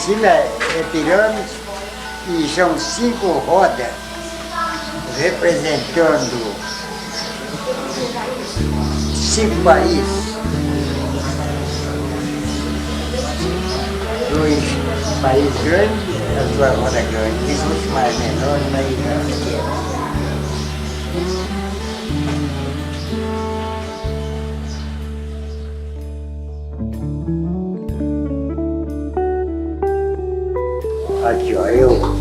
cima é pirâmide e são 5 rodas representando 5 países. 2 países grandes, as 2 rodas grandes, e 2 mais menores, mais pequenos. Aqui, ó, eu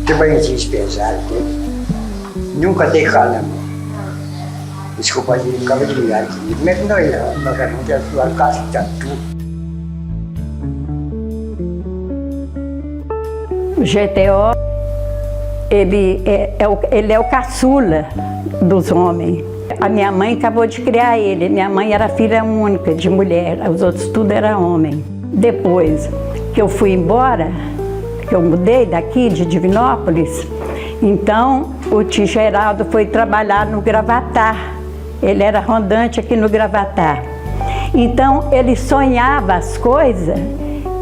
trabalhei pesado, nunca dei calo na mão. Desculpa, ele ficava ligado aqui. Como é que nós não temos a sua casa de tatu? O GTO, ele é o caçula dos homens. A minha mãe acabou de criar ele. Minha mãe era filha única de mulher, os outros tudo era homem. Depois que eu fui embora, que eu mudei daqui de Divinópolis, então o tio Geraldo foi trabalhar no Gravatá. Ele era rondante aqui no Gravatá. Então ele sonhava as coisas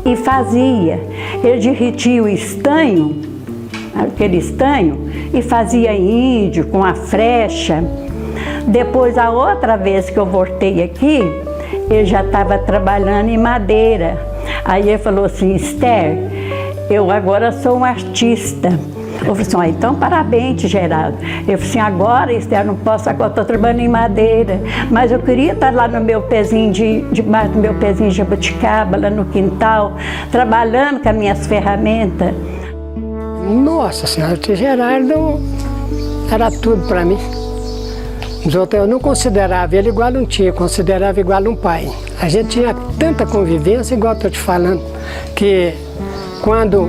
e fazia. Ele derretia o estanho, aquele estanho, e fazia índio com a flecha. Depois, a outra vez que eu voltei aqui, ele já estava trabalhando em madeira. Aí ele falou assim: Esther, eu agora sou um artista. Eu falei assim: então parabéns, Geraldo. Eu falei assim: agora, Esther, não posso, agora estou trabalhando em madeira. Mas eu queria estar lá no meu pezinho, debaixo do meu pezinho de jabuticaba, lá no quintal, trabalhando com as minhas ferramentas. Nossa Senhora, o tio Geraldo era tudo para mim. Eu não considerava ele igual um tio, eu considerava igual um pai. A gente tinha tanta convivência, igual estou te falando, que quando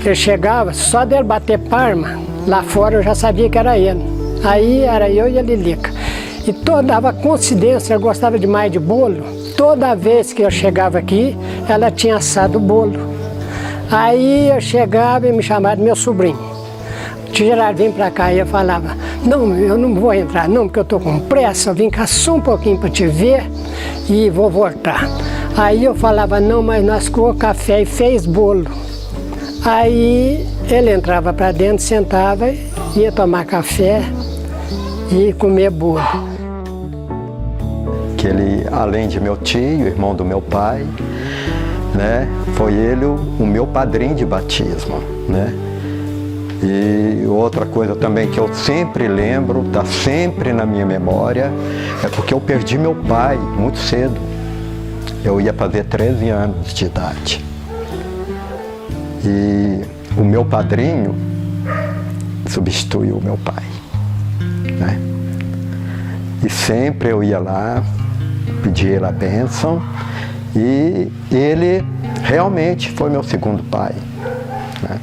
ele chegava, só dele bater palma, lá fora eu já sabia que era ele. Aí era eu e a Lilica. E dava coincidência, ela gostava demais de bolo. Toda vez que eu chegava aqui, ela tinha assado o bolo. Aí eu chegava e me chamava de meu sobrinho. O tio Geraldo vinha pra cá e eu falava: não, eu não vou entrar não, porque eu tô com pressa, eu vim cá só um pouquinho para te ver e vou voltar. Aí eu falava: não, mas nós coamos café e fez bolo. Aí ele entrava para dentro, sentava, ia tomar café e comer bolo. Que ele, além de meu tio, irmão do meu pai, né, foi ele o meu padrinho de batismo, né? E outra coisa também que eu sempre lembro, está sempre na minha memória, é porque eu perdi meu pai muito cedo. Eu ia fazer 13 anos de idade. E o meu padrinho substituiu o meu pai, né? E sempre eu ia lá, pedia a bênção, e ele realmente foi meu segundo pai, né?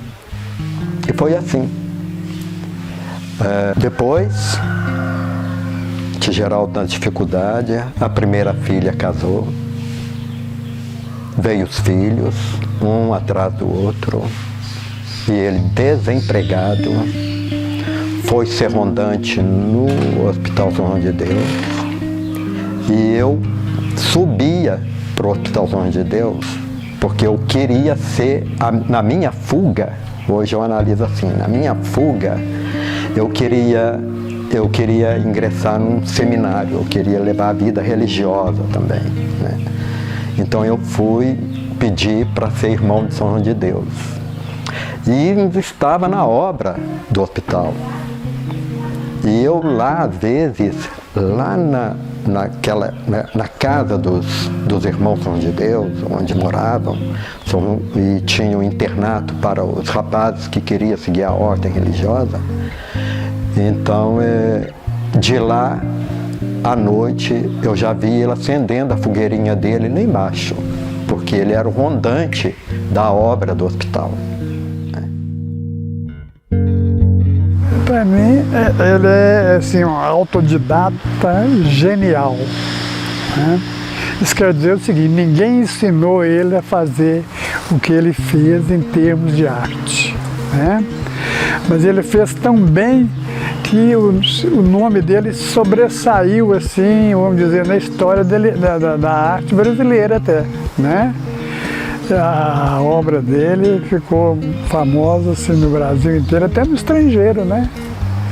E foi assim. Depois, tio Geraldo na dificuldade, a primeira filha casou, veio os filhos, um atrás do outro, e ele desempregado, foi ser rondante no Hospital São João de Deus, e eu subia para o Hospital São João de Deus, porque eu queria ser, na minha fuga, hoje eu analiso assim, na minha fuga, eu queria ingressar num seminário, eu queria levar a vida religiosa também, né? Então eu fui pedir para ser irmão de São João de Deus. E estava na obra do hospital. E eu lá, às vezes, lá na casa dos irmãos São João de Deus, onde moravam, e tinha um internato para os rapazes que queriam seguir a ordem religiosa. Então, de lá, à noite, eu já vi ele acendendo a fogueirinha dele lá embaixo, porque ele era o rondante da obra do hospital. Para mim, ele é assim, um autodidata genial, né? Isso quer dizer o seguinte: ninguém ensinou ele a fazer o que ele fez em termos de arte, né? Mas ele fez tão bem que o nome dele sobressaiu, assim, vamos dizer, na história dele, da arte brasileira até, né? a obra dele ficou famosa assim, no Brasil inteiro, até no estrangeiro, né?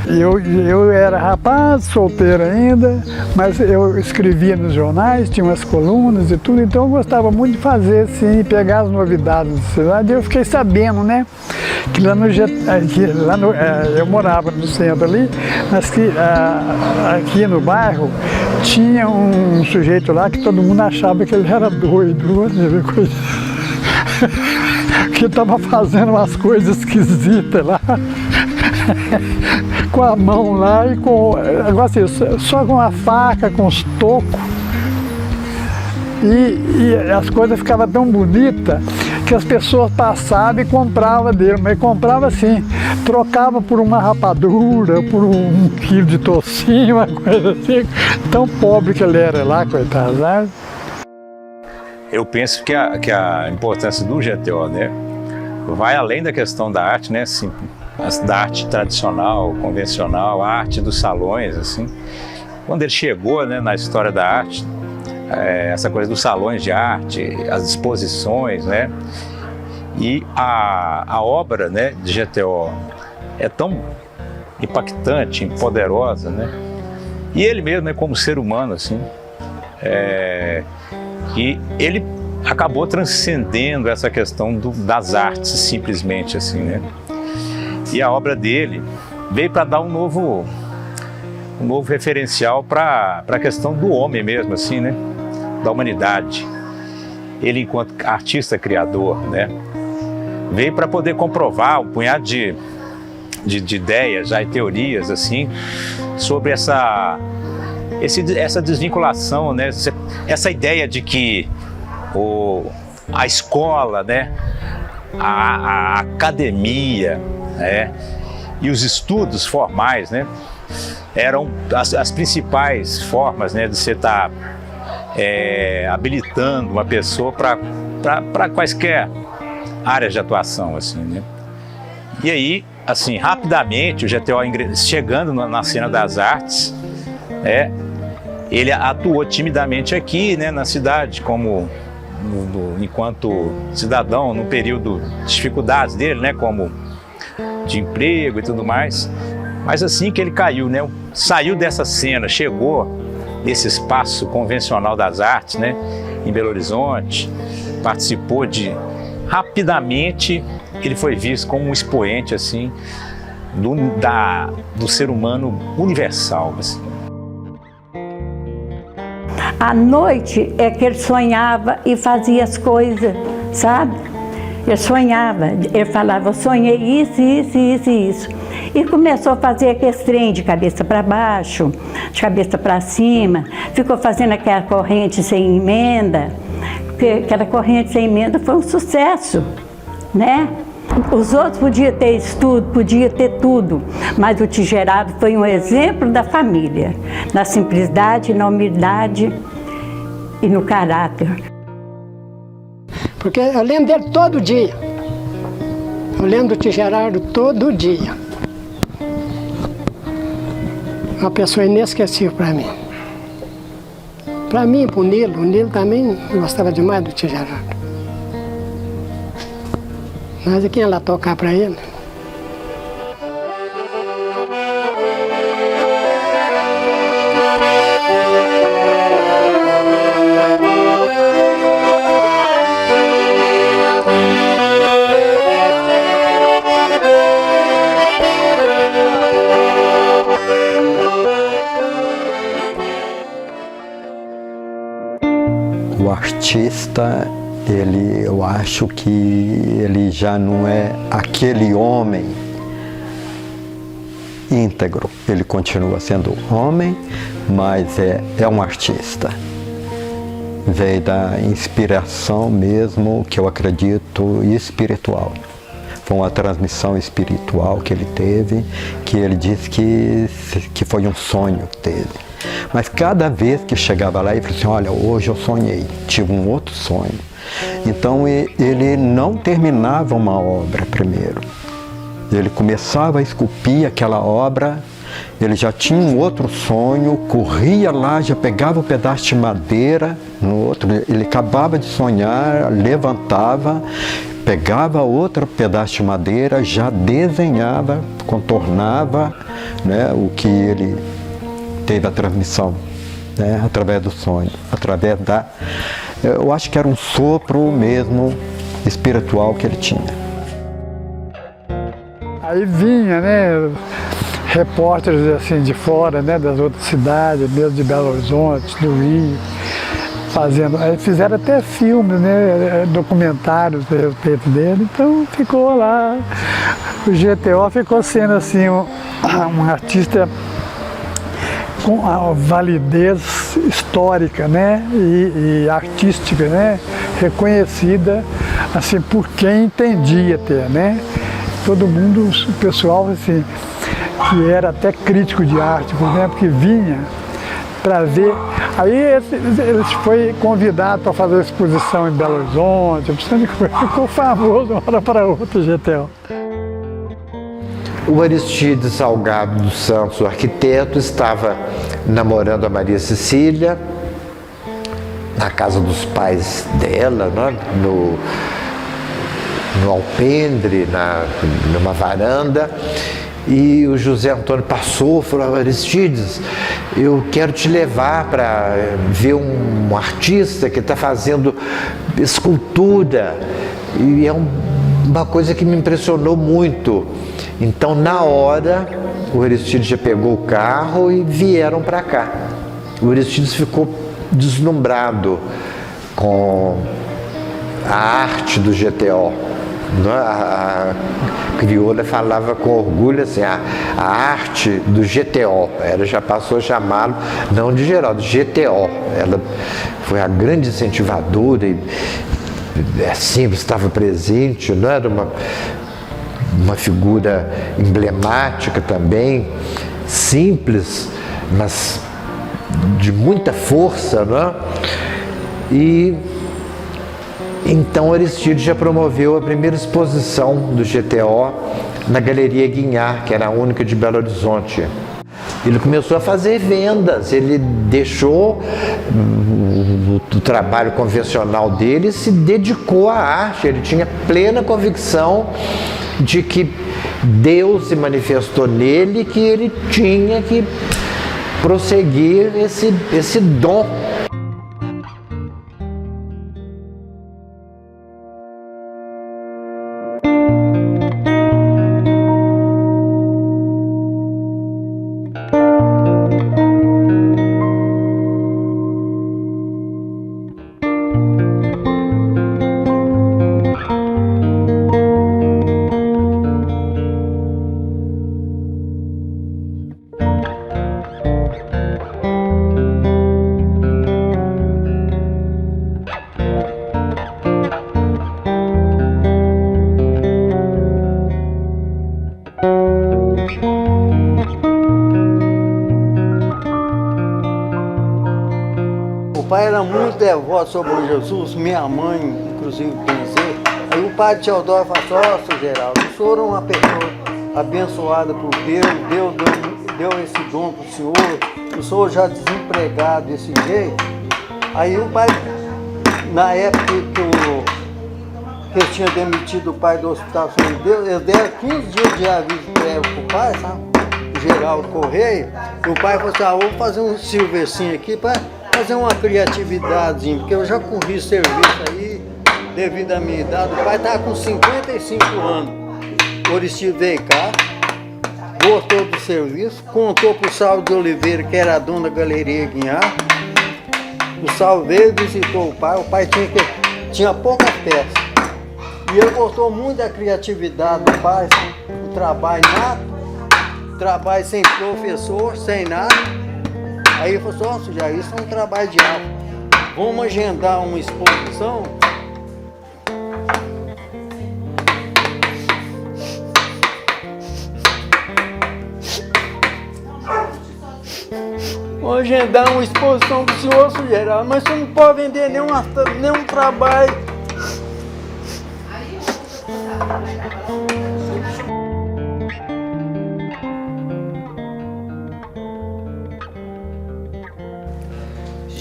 Eu era rapaz, solteiro ainda, mas eu escrevia nos jornais, tinha umas colunas e tudo, então eu gostava muito de fazer assim, pegar as novidades da cidade. E eu fiquei sabendo, né, que lá eu morava no centro ali, mas que aqui no bairro tinha um sujeito lá que todo mundo achava que ele era doido, que estava fazendo umas coisas esquisitas lá. Com a mão lá e com, assim, só com a faca, com os tocos. E as coisas ficavam tão bonitas que as pessoas passavam e compravam dele, mas comprava assim, trocava por uma rapadura, por 1 quilo de tocinho, uma coisa assim, tão pobre que ele era lá, coitado, né? Eu penso que a importância do GTO, né, vai além da questão da arte, né, assim, da arte tradicional, convencional, a arte dos salões, assim. Quando ele chegou, né, na história da arte, essa coisa dos salões de arte, as exposições, né, e a obra, né, de GTO é tão impactante, poderosa, né, e ele mesmo, né, como ser humano, assim, e ele acabou transcendendo essa questão das artes, simplesmente, assim, né. E a obra dele veio para dar um novo referencial para a questão do homem mesmo, assim, né? Da humanidade. Ele, enquanto artista criador, né? Veio para poder comprovar um punhado de ideias, já, e teorias, assim, sobre essa desvinculação, né? Essa ideia de que a escola, né? A academia, e os estudos formais, né, eram as principais formas, né, de você estar habilitando uma pessoa para quaisquer áreas de atuação, assim, né. E aí, assim, rapidamente o GTO chegando na cena das artes, ele atuou timidamente aqui, né, na cidade, como enquanto cidadão, no período de dificuldades dele, né, como de emprego e tudo mais, mas assim que ele caiu, né, saiu dessa cena, chegou nesse espaço convencional das artes, né, em Belo Horizonte, participou rapidamente ele foi visto como um expoente, assim, do ser humano universal, assim. À noite é que ele sonhava e fazia as coisas, sabe? Ele sonhava, ele falava, eu sonhei isso, isso, isso e isso. E começou a fazer aquele trem de cabeça para baixo, de cabeça para cima, ficou fazendo aquela corrente sem emenda, porque aquela corrente sem emenda foi um sucesso, né? Os outros podiam ter estudo, podiam ter tudo, mas o tio Gerardo foi um exemplo da família, na simplicidade, na humildade e no caráter. Porque eu lembro dele todo dia. Eu lembro do tio Gerardo todo dia. Uma pessoa inesquecível para mim. Para mim e para o Nilo também gostava demais do tio Gerardo. Mas quem ia lá tocar para ele? O artista, eu acho que ele já não é aquele homem íntegro. Ele continua sendo homem, mas é um artista. Veio da inspiração mesmo, que eu acredito, espiritual. Foi uma transmissão espiritual que ele teve, que ele disse que foi um sonho que teve. Mas cada vez que chegava lá, ele falou assim, olha, hoje eu sonhei, tive um outro sonho. Então ele não terminava uma obra primeiro. Ele começava a esculpir aquela obra ele já tinha um outro sonho, corria lá, já pegava o pedaço de madeira, no outro, ele acabava de sonhar, levantava, pegava outro pedaço de madeira, já desenhava, contornava, né, o que ele teve a transmissão, né, através do sonho, através da... Eu acho que era um sopro mesmo espiritual que ele tinha. Aí vinha, né, repórteres assim de fora, né, das outras cidades, mesmo de Belo Horizonte, do Rio, fazendo, aí fizeram até filmes, né, documentários a respeito dele, então ficou lá, o GTO ficou sendo assim um artista com a validez histórica, né, e artística, né, reconhecida assim por quem entendia até, né, todo mundo, o pessoal assim, que era até crítico de arte, por exemplo, que vinha para ver. Aí ele foi convidado para fazer a exposição em Belo Horizonte, ficou famoso de uma hora para outra, GTO. O Aristides Salgado dos Santos, o arquiteto, estava namorando a Maria Cecília, na casa dos pais dela, né? no alpendre, numa varanda, e o José Antônio passou e falou: Aristides, eu quero te levar para ver um artista que está fazendo escultura, e é uma coisa que me impressionou muito. Então, na hora, o Aristides já pegou o carro e vieram para cá. O Aristides ficou deslumbrado com a arte do GTO. A crioula falava com orgulho assim, a arte do GTO. Ela já passou a chamá-lo, não de Geraldo, de GTO. Ela foi a grande incentivadora e sempre estava presente, não era uma figura emblemática também, simples, mas de muita força, não é? E então Aristides já promoveu a primeira exposição do GTO na Galeria Guinhar, que era a única de Belo Horizonte. Ele começou a fazer vendas, ele deixou o trabalho convencional dele e se dedicou à arte. Ele tinha plena convicção de que Deus se manifestou nele, que ele tinha que prosseguir esse dom. O pai era muito devoto sobre o Jesus, minha mãe, inclusive, pensei. Aí o pai de Teodoro falou: nossa, Geraldo, o senhor é uma pessoa abençoada por Deus, Deus deu esse dom para o senhor já desempregado desse jeito. Aí o pai, na época que eu tinha demitido o pai do Hospital São Deus, eles deram 15 dias de aviso prévio para o pai, sabe? O Geraldo Correia. E o pai falou assim: vou fazer um silvercinho aqui para fazer uma criatividadezinha, porque eu já corri serviço aí, devido à minha idade. O pai estava com 55 anos. O Aristides veio cá, gostou do serviço, contou para o Salvo de Oliveira, que era dono da Galeria Guinhar. O Salvo veio, visitou o pai tinha poucas peças. E ele gostou muito da criatividade do pai, o trabalho nato, trabalho sem professor, sem nada. Aí ele falou assim: nossa, já isso é um trabalho de arte. Vamos agendar uma exposição. Vamos agendar uma exposição do senhor, Geraldo, mas você não pode vender nenhum trabalho.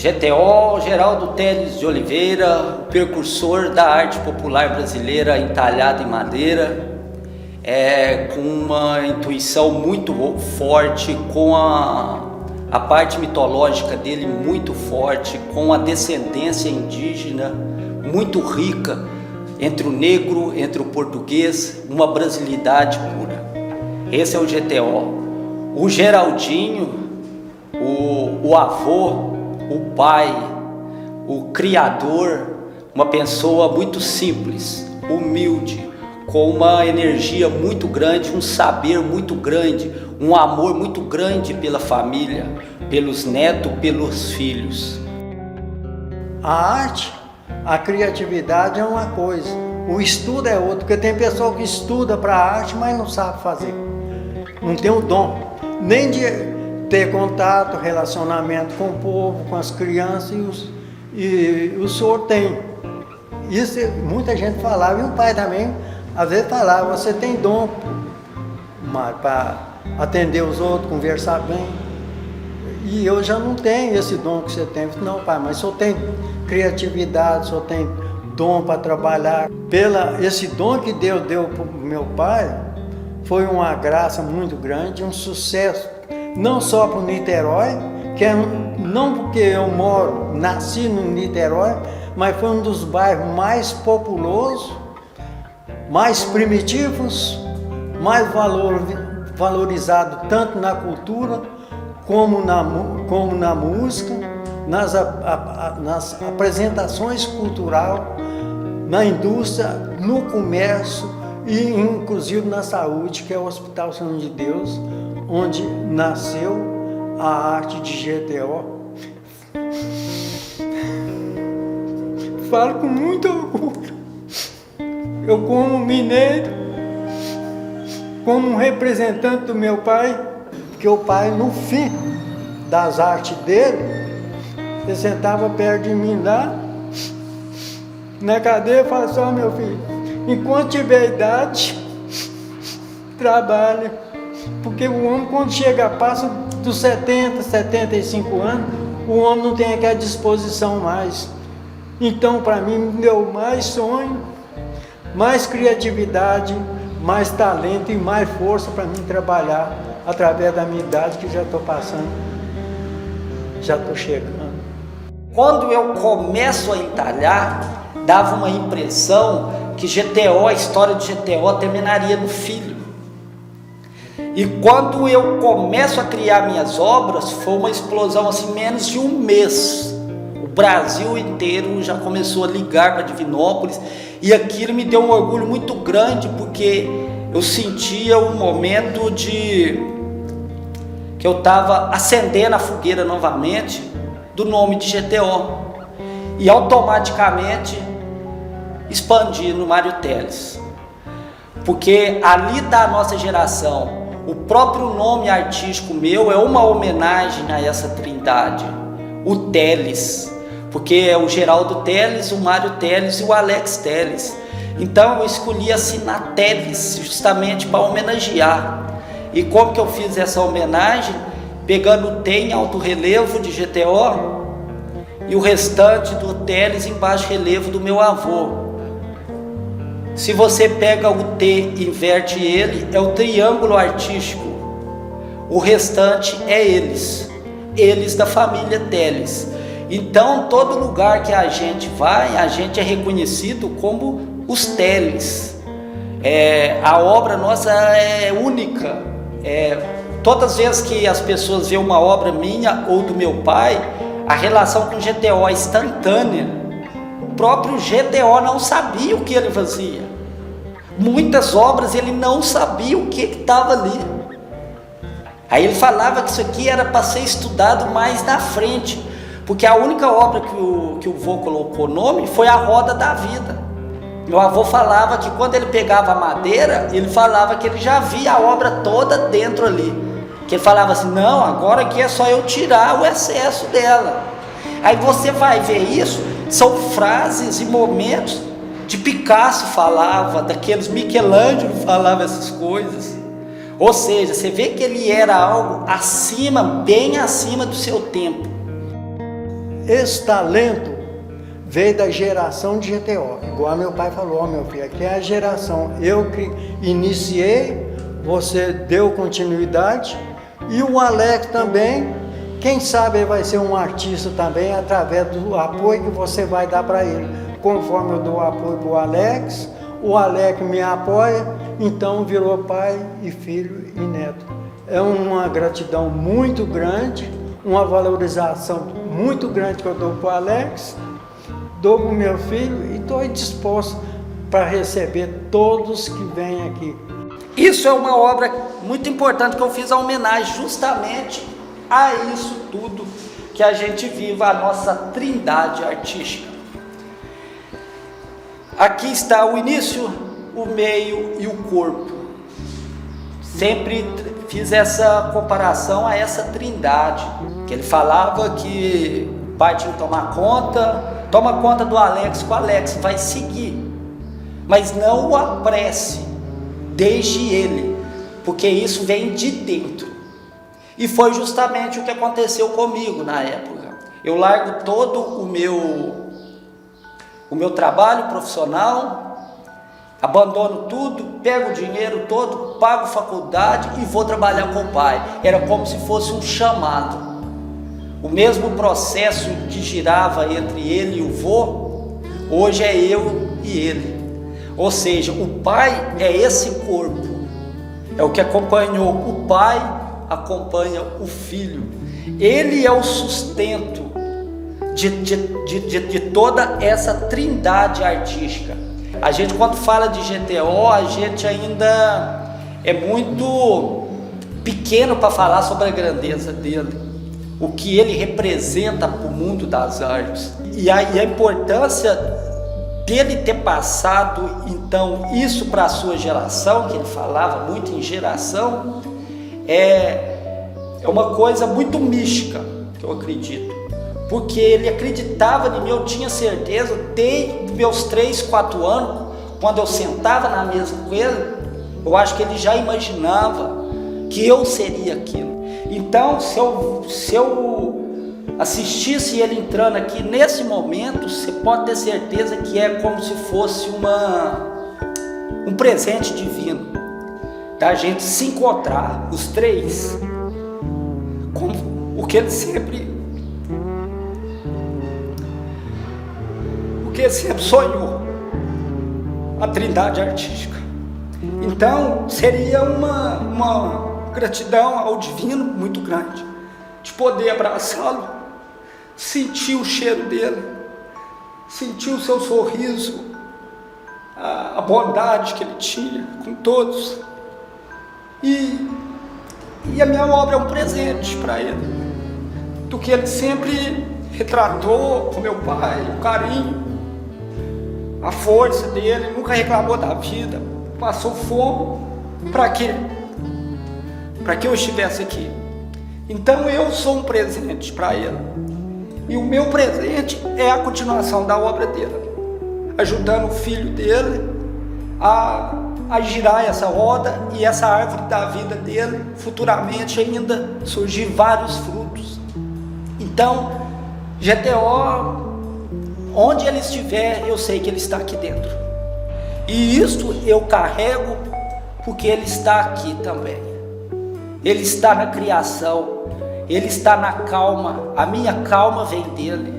GTO, Geraldo Teles de Oliveira, o precursor da arte popular brasileira entalhada em madeira, com uma intuição muito forte, com a parte mitológica dele muito forte, com a descendência indígena muito rica, entre o negro, entre o português, uma brasilidade pura. Esse é o GTO. O Geraldinho, o avô, o pai, o criador, uma pessoa muito simples, humilde, com uma energia muito grande, um saber muito grande, um amor muito grande pela família, pelos netos, pelos filhos. A arte, a criatividade é uma coisa, o estudo é outra, porque tem pessoa que estuda para a arte, mas não sabe fazer, não tem o dom, nem de ter contato, relacionamento com o povo, com as crianças, e o senhor tem. Isso muita gente falava, e o pai também, às vezes falava, você tem dom para atender os outros, conversar bem. E eu já não tenho esse dom que você tem. Não, pai, mas o senhor tem criatividade, o senhor tem dom para trabalhar. Esse dom que Deus deu para o meu pai, foi uma graça muito grande, um sucesso. Não só para o Niterói, não porque eu nasci no Niterói, mas foi um dos bairros mais populosos, mais primitivos, mais valorizado tanto na cultura como na música, nas apresentações culturais, na indústria, no comércio e inclusive na saúde, que é o Hospital São de Deus, onde nasceu a arte de GTO. Falo com muito orgulho. Eu, como mineiro, como um representante do meu pai, porque o pai, no fim das artes dele, ele sentava perto de mim lá, na cadeira, e falava assim: meu filho, enquanto tiver idade, trabalha. Porque o homem, quando passa dos 70, 75 anos, o homem não tem aquela disposição mais. Então, para mim, me deu mais sonho, mais criatividade, mais talento e mais força para mim trabalhar através da minha idade, que já estou passando, já estou chegando. Quando eu começo a entalhar, dava uma impressão que GTO, a história de GTO terminaria no filho. E quando eu começo a criar minhas obras, foi uma explosão assim, menos de um mês. O Brasil inteiro já começou a ligar para Divinópolis, e aquilo me deu um orgulho muito grande, porque eu sentia um momento que eu estava acendendo a fogueira novamente do nome de GTO, e automaticamente expandi no Mário Teles, porque ali da nossa geração, o próprio nome artístico meu é uma homenagem a essa trindade, o Teles, porque é o Geraldo Teles, o Mário Teles e o Alex Teles. Então eu escolhi assinar Teles justamente para homenagear. E como que eu fiz essa homenagem? Pegando o T em alto relevo de GTO e o restante do Teles em baixo relevo do meu avô. Se você pega o T e inverte ele, é o triângulo artístico. O restante é eles da família Teles. Então, todo lugar que a gente vai, a gente é reconhecido como os Teles. A obra nossa é única. Todas as vezes que as pessoas veem uma obra minha ou do meu pai, a relação com o GTO é instantânea. O próprio GTO não sabia o que ele fazia. Muitas obras ele não sabia o que estava ali. Aí ele falava que isso aqui era para ser estudado mais na frente, porque a única obra que o vô colocou nome foi a Roda da Vida. Meu avô falava que quando ele pegava a madeira, ele falava que ele já via a obra toda dentro ali. Que ele falava assim: não, agora aqui é só eu tirar o excesso dela. Aí você vai ver isso, são frases e momentos de Picasso falava, daqueles Michelangelo falava essas coisas. Ou seja, você vê que ele era algo acima, bem acima do seu tempo. esse talento veio da geração de GTO. Igual meu pai falou, ó, meu filho, aqui é a geração. Eu que iniciei, você deu continuidade, e o Alex também, quem sabe ele vai ser um artista também, através do apoio que você vai dar para ele. Conforme eu dou apoio para o Alex me apoia, então virou pai e filho e neto. É uma gratidão muito grande, uma valorização muito grande que eu dou para o Alex, dou para o meu filho e estou disposto para receber todos que vêm aqui. Isso é uma obra muito importante que eu fiz a homenagem justamente a isso tudo que a gente vive, a nossa trindade artística. Aqui está o início, o meio e o corpo. Sempre fiz essa comparação a essa trindade, que ele falava que o pai tinha que tomar conta, toma conta do Alex, que o Alex vai seguir, mas não o apresse, deixe ele, porque isso vem de dentro. E foi justamente o que aconteceu comigo na época. Eu largo todo o meu trabalho profissional, abandono tudo, pego o dinheiro todo, pago faculdade e vou trabalhar com o pai. Era como se fosse um chamado. O mesmo processo que girava entre ele e o vô, hoje é eu e ele. Ou seja, o pai é esse corpo, é o que acompanhou o pai, acompanha o filho. Ele é o sustento de toda essa trindade artística. A gente, quando fala de GTO, a gente ainda é muito pequeno para falar sobre a grandeza dele, o que ele representa para o mundo das artes. E a importância dele ter passado, então, isso para a sua geração, que ele falava muito em geração, é uma coisa muito mística, que eu acredito. Porque ele acreditava em mim, eu tinha certeza, desde meus 3, 4 anos, quando eu sentava na mesa com ele, eu acho que ele já imaginava que eu seria aquilo. Então, se eu assistisse ele entrando aqui nesse momento, você pode ter certeza que é como se fosse um presente divino, da gente se encontrar, os três, como o que ele sempre sonhou, a trindade artística. Então seria uma gratidão ao divino muito grande, de poder abraçá-lo, sentir o cheiro dele, sentir o seu sorriso, a bondade que ele tinha com todos. E a minha obra é um presente para ele, do que ele sempre retratou com meu pai, o carinho, a força dele, nunca reclamou da vida, passou fome para quê? Para que eu estivesse aqui. Então eu sou um presente para ele, e o meu presente é a continuação da obra dele, ajudando o filho dele a girar essa roda e essa árvore da vida dele futuramente ainda surgir vários frutos. Então GTO, onde ele estiver, eu sei que ele está aqui dentro. E isso eu carrego porque ele está aqui também. Ele está na criação, ele está na calma. A minha calma vem dele.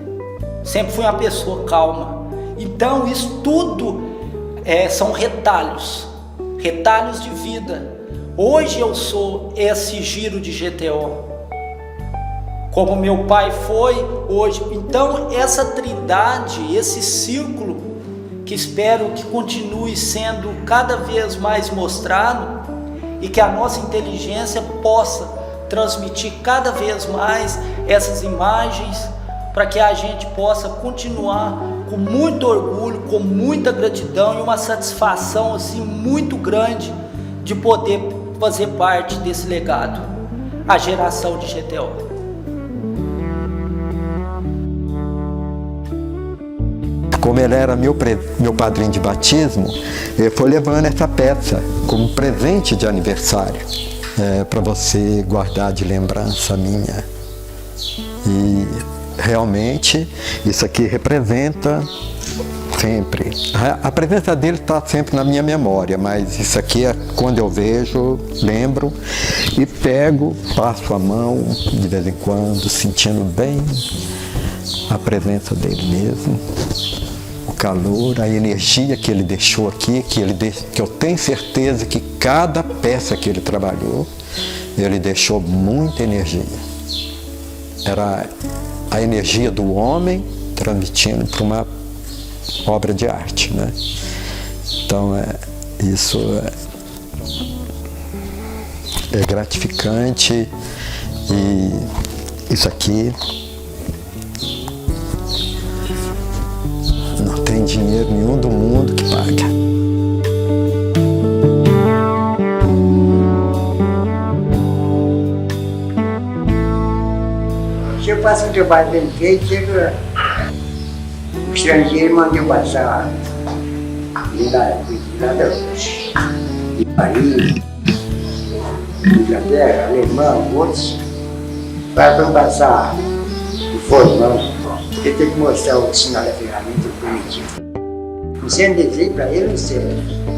Sempre fui uma pessoa calma. Então isso tudo são retalhos de vida. Hoje eu sou esse giro de GTO, como meu pai foi hoje. Então essa trindade, esse círculo, que espero que continue sendo cada vez mais mostrado, e que a nossa inteligência possa transmitir cada vez mais essas imagens, para que a gente possa continuar com muito orgulho, com muita gratidão e uma satisfação assim muito grande de poder fazer parte desse legado, a geração de GTO. Como ele era meu padrinho de batismo, ele foi levando essa peça como presente de aniversário, para você guardar de lembrança minha. E realmente isso aqui representa sempre. A presença dele está sempre na minha memória, mas isso aqui é quando eu vejo, lembro e pego, passo a mão de vez em quando, sentindo bem a presença dele mesmo, o calor, a energia que ele deixou aqui, que eu tenho certeza que cada peça que ele trabalhou, ele deixou muita energia. Era a energia do homem transmitindo para uma obra de arte, né? Então isso é gratificante e isso aqui não tem dinheiro nenhum do mundo que paga. Se eu faço um trabalho bem feito, chega o estrangeiro manda eu passar lá da de Paris, Inglaterra, Alemanha, outros, para passar o formão, porque tem que mostrar o sinal da ferramenta primitivo. Não sendo desenho para ele, não serve.